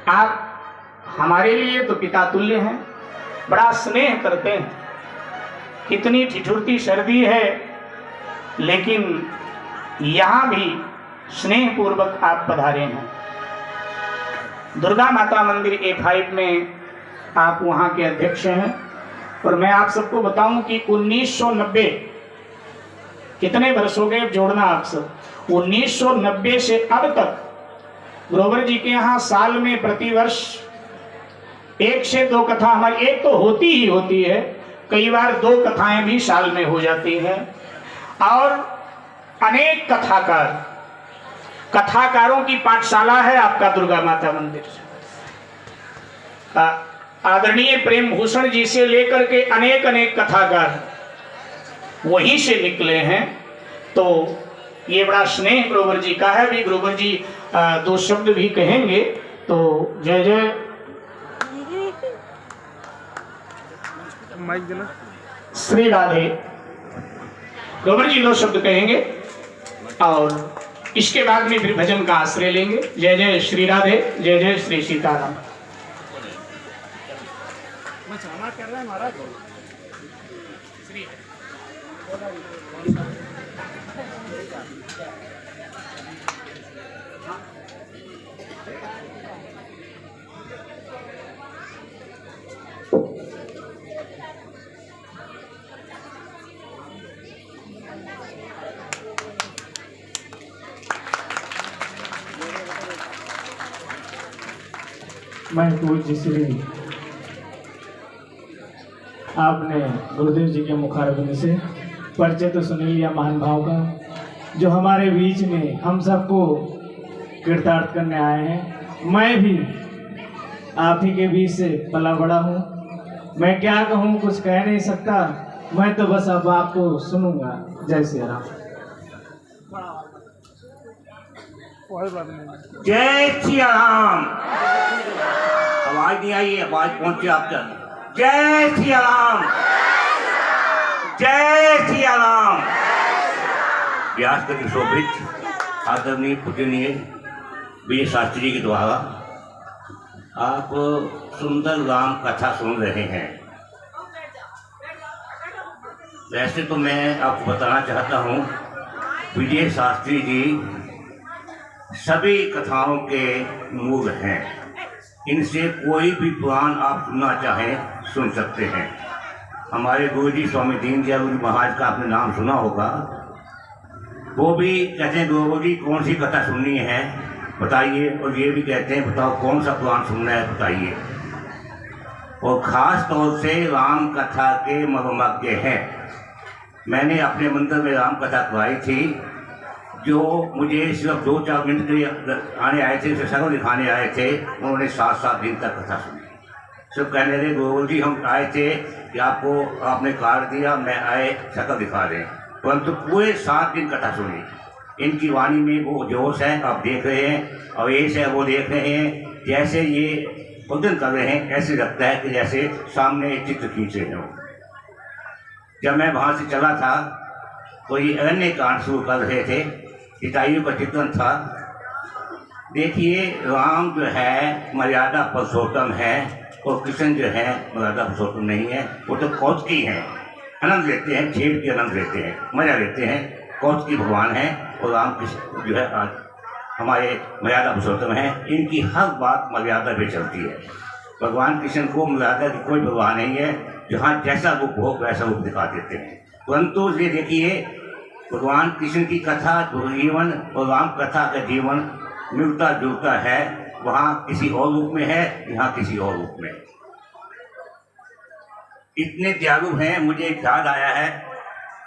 आप हमारे लिए तो पिता तुल्य हैं, बड़ा स्नेह करते हैं। कितनी ठिठुरती सर्दी है, लेकिन यहाँ भी स्नेह पूर्वक आप पधारे हैं। दुर्गा माता मंदिर A5 में आप वहाँ के अध्यक्ष हैं। और मैं आप सबको बताऊं कि 1990, कितने वर्ष हो गए जोड़ना आप सब, 1990 से अब तक ग्रोवर जी के यहाँ साल में प्रतिवर्ष 1 से 2 कथा हमारी, एक तो होती ही होती है, कई बार 2 कथाएं भी साल में हो जाती हैं। और अनेक कथाकारों की पाठशाला है आपका दुर्गा माता मंदिर। आदरणीय प्रेम भूषण जी से लेकर के अनेक कथाकार वहीं से निकले हैं। तो ये बड़ा स्नेह ग्रोवर जी का है। भी ग्रोवर जी 2 शब्द भी कहेंगे। तो जय जय श्री राधे। ग्रोवर जी 2 शब्द कहेंगे और इसके बाद में फिर भजन का आश्रय लेंगे। जय जय श्री राधे, जय जय श्री सीताराम। मैं पूज्य श्री आपने गुरुदेव जी के मुखारबिंद से परिचय तो सुन लिया महान भाव का, जो हमारे बीच में हम सबको कृतार्थ करने आए हैं। मैं भी आप ही के बीच से पला बड़ा हूँ। मैं क्या कहूँ, कुछ कह नहीं सकता। मैं तो बस अब आपको सुनूंगा। जय श्री राम। जय श्री राम। आवाज नहीं आई, आवाज पहुंची आप तक। जय श्री राम, जय श्री राम। व्यास कवि शोभित आदरणीय पूजनीय विजय शास्त्री जी के द्वारा आप सुंदर राम कथा सुन रहे हैं। वैसे तो मैं आपको बताना चाहता हूँ, विजय शास्त्री जी सभी कथाओं के मूल हैं। इनसे कोई भी पुराण आप सुनना चाहें सुन सकते हैं। हमारे गुरु जी स्वामी दीनदयाल महाराज का आपने नाम सुना होगा। वो भी कहते हैं गुरु जी कौन सी कथा सुननी है बताइए, और ये भी कहते हैं बताओ कौन सा पुराण सुनना है बताइए। और ख़ास तौर से राम कथा के मर्मज्ञ हैं। मैंने अपने मंदिर में राम कथा करवाई थी, जो मुझे सिर्फ 2-4 मिनट के लिए आने आए थे, शक्ल दिखाने आए थे। उन्होंने 7-7 दिन तक कथा सुनी। सिर्फ कहने लगे गुरु जी हम आए थे कि आपको आपने कार्ड दिया, मैं आए शक्ल दिखा दें, परंतु पूरे 7 दिन कथा सुनी। इनकी वाणी में वो जोश है, आप देख रहे हैं, और ये है वो देख रहे हैं। जैसे ये उद्यम कर रहे हैं, ऐसे लगता है कि जैसे सामने चित्र खींचे हों। जब मैं वहाँ से चला था तो ये अन्य कांड शुरू कर रहे थे। हिताइयों का चित्रण था। देखिए राम जो है मर्यादा पुरुषोत्तम है, और कृष्ण जो है मर्यादा पुरुषोत्तम नहीं है। वो तो कौतकी हैं, आनंद लेते हैं, खेल के आनंद लेते हैं, मजा लेते हैं। कौतकी भगवान हैं और राम कृष्ण जो है आज हमारे मर्यादा पुरुषोत्तम हैं। इनकी हर बात मर्यादा पे चलती है। भगवान कृष्ण को मर्यादा की कोई परवाह नहीं है। जहाँ जैसा रूप हो वैसा रूप दिखा देते हैं। परंतु ये देखिए भगवान कृष्ण की कथा जीवन और राम कथा का जीवन मिलता जुलता है। वहाँ किसी और रूप में है, यहाँ किसी और रूप में। इतने दयालु हैं। मुझे याद आया है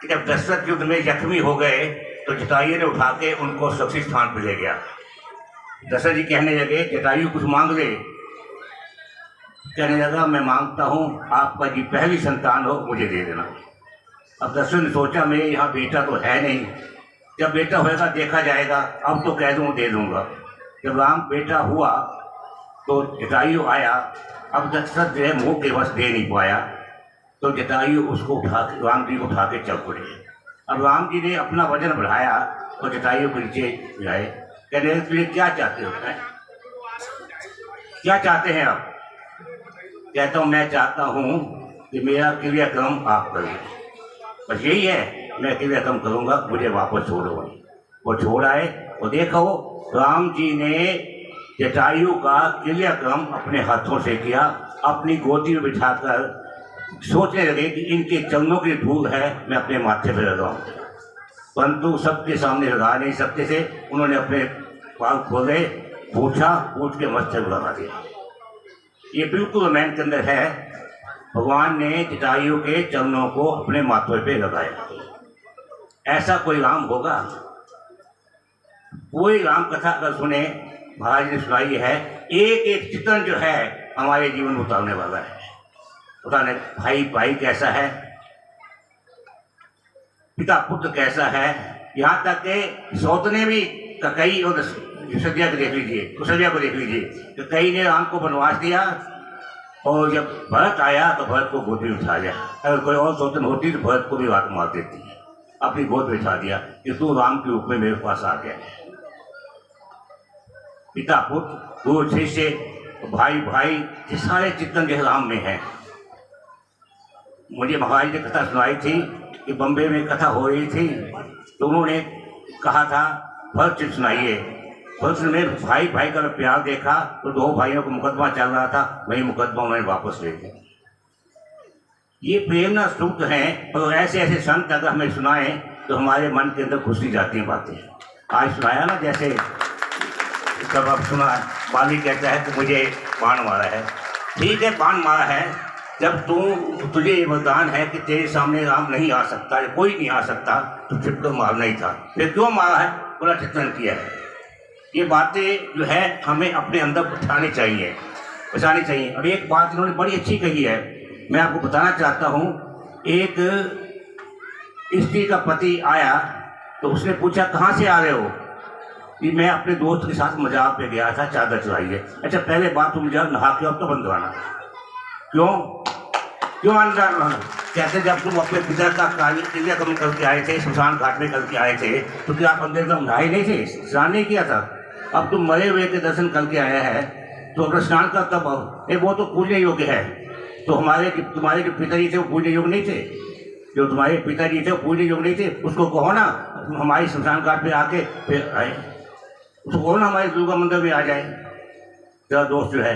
कि जब दशरथ युद्ध में जख्मी हो गए तो जटायु ने उठा के उनको सुरक्षित स्थान पर ले गया। दशरथ जी कहने लगे जटायु कुछ मांग ले। कहने लगा मैं मांगता हूँ आपका जी पहली संतान हो, मुझे दे देना। अब दशरथ ने सोचा मेरे यहाँ बेटा तो है नहीं, जब बेटा होएगा देखा जाएगा, अब तो कह दूँ दे दूँगा। जब राम बेटा हुआ तो जटायु आया। अब दशरथ जो है मुँह के वश दे नहीं पाया, तो जटायु उसको उठा के राम जी को उठा के चल पड़े। अब राम जी ने अपना वजन बढ़ाया तो जटायु को नीचे जाए। कहने लगे तुझे क्या चाहते हो? क्या चाहते हैं आप? कहता हूँ मैं चाहता हूँ कि मेरा क्रियाक्रम आप करिए, बस यही है, मैं क्रियाक्रम करूँगा, मुझे वापस छोड़ो। वो छोड़ आए और देखो राम जी ने जटायु का क्रियाक्रम अपने हाथों से किया, अपनी गोदी में बिठाकर सोचने लगे कि इनके चरणों की धूल है मैं अपने माथे पर लगाऊं, परंतु सबके सामने लगा नहीं सकते थे। उन्होंने अपने पाल खोले, पूछा, पूछ के मस्तक लगा दिया। ये बिल्कुल रामायण के अंदर है, भगवान ने जटायु के चरणों को अपने माथे पे लगाया। ऐसा कोई राम होगा? कोई राम कथा अगर सुने, महाराज ने सुनाई है, एक एक चित्रण जो है हमारे जीवन में उतारने वाला है। उतारने भाई भाई कैसा है, पिता पुत्र कैसा है, यहाँ तक के सौतने भी कई और कुशल्या को देख लीजिए, कुशल्या को देख लीजिए, तो कई ने राम को वनवास दिया और जब भरत आया तो भरत को गोद में उठा लिया। अगर कोई और सौतन होती तो भरत को भी बात मार देती है, अपनी गोद में उठा दिया कि तू राम के रूप में मेरे पास आ गया है। पिता पुत्र, गुरु शिष्य, भाई भाई, ये सारे चित्रण जो राम में है। मुझे महाराज ने कथा सुनाई थी कि बम्बे में कथा हो रही थी, तो उन्होंने कहा था भरत सुनाइए। भरत में भाई भाई का प्यार देखा तो दो भाइयों को मुकदमा चल रहा था, वही मुकदमा उन्होंने वापस ले लिया। ये प्रेरणा सूत्र हैं, और ऐसे ऐसे संत अगर हमें सुनाए तो हमारे मन के अंदर घुसती जाती हैं बातें। आज सुनाया ना, जैसे सब अब सुना, बाली कहता है कि मुझे बाण मारा है। ठीक है, बाण मारा है, जब तुझे ये वरदान है कि तेरे सामने राम नहीं आ सकता, कोई नहीं आ सकता, तो फिर तो मारना ही था, फिर क्यों मारा है? पूरा चित्रण किया है। ये बातें जो है हमें अपने अंदर बचानी चाहिए। और एक बात इन्होंने बड़ी अच्छी कही है, मैं आपको बताना चाहता हूँ। एक स्त्री का पति आया तो उसने पूछा कहाँ से आ रहे हो? कि मैं अपने दोस्त के साथ मजाक पे गया था, चादर चढ़ाइए। अच्छा पहले बात तुम जब नहा के अब तो बंधवाना। क्यों अंदर? कहते जब तुम अपने पिता का क्रियाक्रम करके आए थे, शमशान घाट में करके आए थे, तो क्या आप अंदर एकदम नहाए नहीं थे, स्नान नहीं किया था? अब तुम मरे हुए के दर्शन करके आया है तो अगर स्नान का तब वो तो पूजने योग्य है। तो तुम्हारे जो पिताजी थे वो पूजने योग्य नहीं थे, जो तुम्हारे पिताजी थे वो पूजने योग्य नहीं थे। उसको कहो ना हमारी शमशान घाट पे आके फिर आए, उसको कहो ना हमारे दुर्गा मंदिर में आ जाए। तेरा दोस्त जो है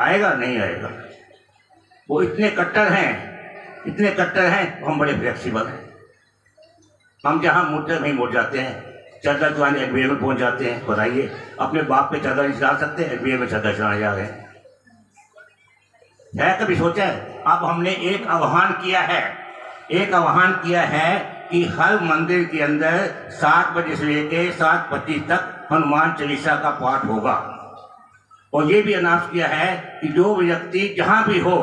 आएगा? नहीं आएगा। वो इतने कट्टर हैं, हम बड़े फ्लेक्सिबल हैं। हम जहाँ मुड़ते वहीं मुड़ जाते हैं। चादर चलाने अजमेर में पहुँच जाते हैं, बताइए अपने बाप पे चादर नहीं चला सकते, अजमेर में चादर चलाने जा रहे हैं। कभी सोचा है? अब हमने एक आह्वान किया है कि हर मंदिर के अंदर 7 बजे से लेकर 7:25 तक हनुमान चालीसा का पाठ होगा। और ये भी अनाउंस किया है कि जो व्यक्ति जहाँ भी हो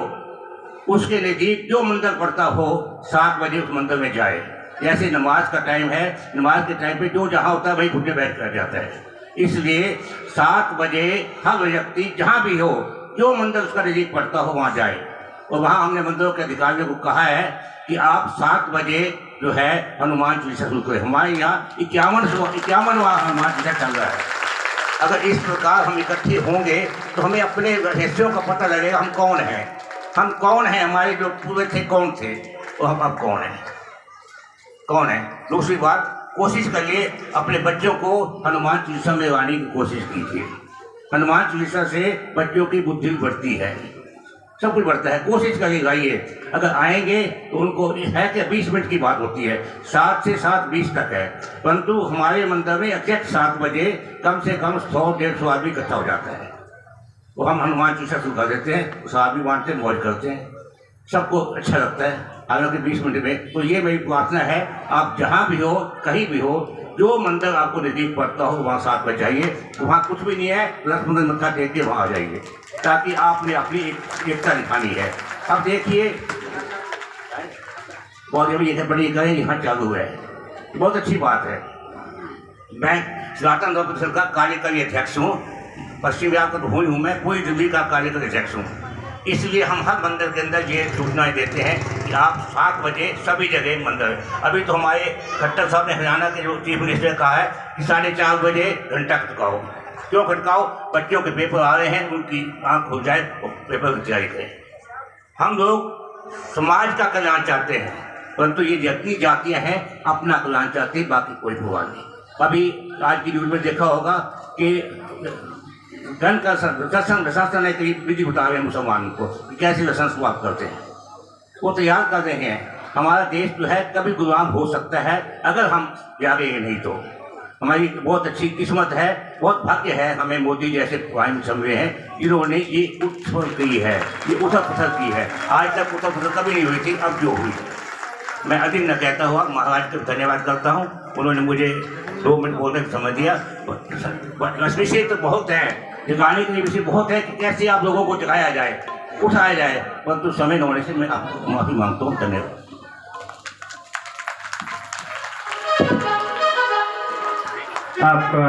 उसके नज़दीक जो मंदिर पड़ता हो 7 बजे उस मंदिर में जाए। जैसे नमाज का टाइम है, नमाज के टाइम पे जो जहाँ होता है वही घुटने बैठ कर जाता है। इसलिए 7 बजे हर व्यक्ति जहाँ भी हो, जो मंदिर उसका नज़दीक पड़ता हो वहाँ जाए। और वहाँ हमने मंदिरों के अधिकारियों को कहा है कि आप 7 बजे जो है हनुमान चालीसा शुरू करें। हमारे यहाँ 51वां हनुमान चालीसा चल रहा है। अगर इस प्रकार हम इकट्ठे होंगे तो हमें अपने हिस्सों का पता लगेगा, हम कौन हैं, हमारे जो पूरे थे कौन थे और हम अब कौन है। दूसरी बात, कोशिश करिए अपने बच्चों को हनुमान चालीसा में लाने की कोशिश कीजिए। हनुमान चालीसा से बच्चों की बुद्धि बढ़ती है, सब कुछ बढ़ता है। कोशिश करिए लाइए। अगर आएंगे तो उनको है कि 20 मिनट की बात होती है, 7 से 7:20 तक है, परंतु हमारे मंदिर में एग्जैक्ट 7 बजे कम से कम 100-150 आदमी इकट्ठा हो जाता है। वो हम हनुमान चालीसा शुरू कर देते हैं, उस आदमी बांटते हैं, मौज करते हैं, सबको अच्छा लगता है। हालांकि 20 मिनट में तो ये मेरी प्रार्थना है, आप जहाँ भी हो, कहीं भी हो, जो मंदिर आपको नज़दीक पड़ता हो वहाँ 7 बजे जाइए। वहाँ कुछ भी नहीं है, 10 मिनट मत्था टेक के वहाँ आ जाइए, ताकि आपने अपनी एकता दिखानी है। अब देखिए बहुत ये बड़ी इकाई यहाँ चालू है, बहुत अच्छी बात है। मैं सनातन धर्म परिषद का कार्यकारी अध्यक्ष हूँ, पश्चिम बिहार का तो हूँ मैं, पूरी दिल्ली का कार्यकारी अध्यक्ष हूँ। इसलिए हम हर मंदिर के अंदर ये सूचनाएं देते हैं कि आप 7 बजे सभी जगह मंदिर। अभी तो हमारे खट्टर साहब ने हरियाणा के जो चीफ मिनिस्टर कहा है कि 4:30 बजे घंटा खटकाओ, क्यों खटकाओ? बच्चों के पेपर आ रहे हैं, उनकी आँख खुल जाए और पेपर की तैयारी करें। हम लोग समाज का कल्याण चाहते हैं, परंतु ये जितनी जातियाँ हैं अपना कल्याण चाहती हैं, बाकी कोई परवाह नहीं। अभी आज की न्यूज़ में देखा होगा कि धन का शासन है कि विधि बता रहे हैं मुसलमानों को कि कैसे लसन समाप्त करते हैं, वो तैयार कर रहे हैं। हमारा देश जो है कभी गुलाम हो सकता है अगर हम जागेंगे नहीं तो। हमारी बहुत अच्छी किस्मत है, बहुत भाग्य है, हमें मोदी जैसे प्राइम मिनिस्टर मिले हैं जिन्होंने ये उथल की है, ये उथल पुथल की है। आज तक उथल पुथल कभी नहीं हुई थी, अब जो हुई। मैं अधिक न कहता हुआ महाराज को धन्यवाद करता हूँ, उन्होंने मुझे 2 मिनट बोलने का समय दिया। विषय तो बहुत है, जगाने के लिए विषय बहुत है कि कैसे आप लोगों को जगाया जाए, उठाया जाए, परंतु समय न होने से मैं आपको माफ़ी मांगता हूँ। धन्यवाद। आपका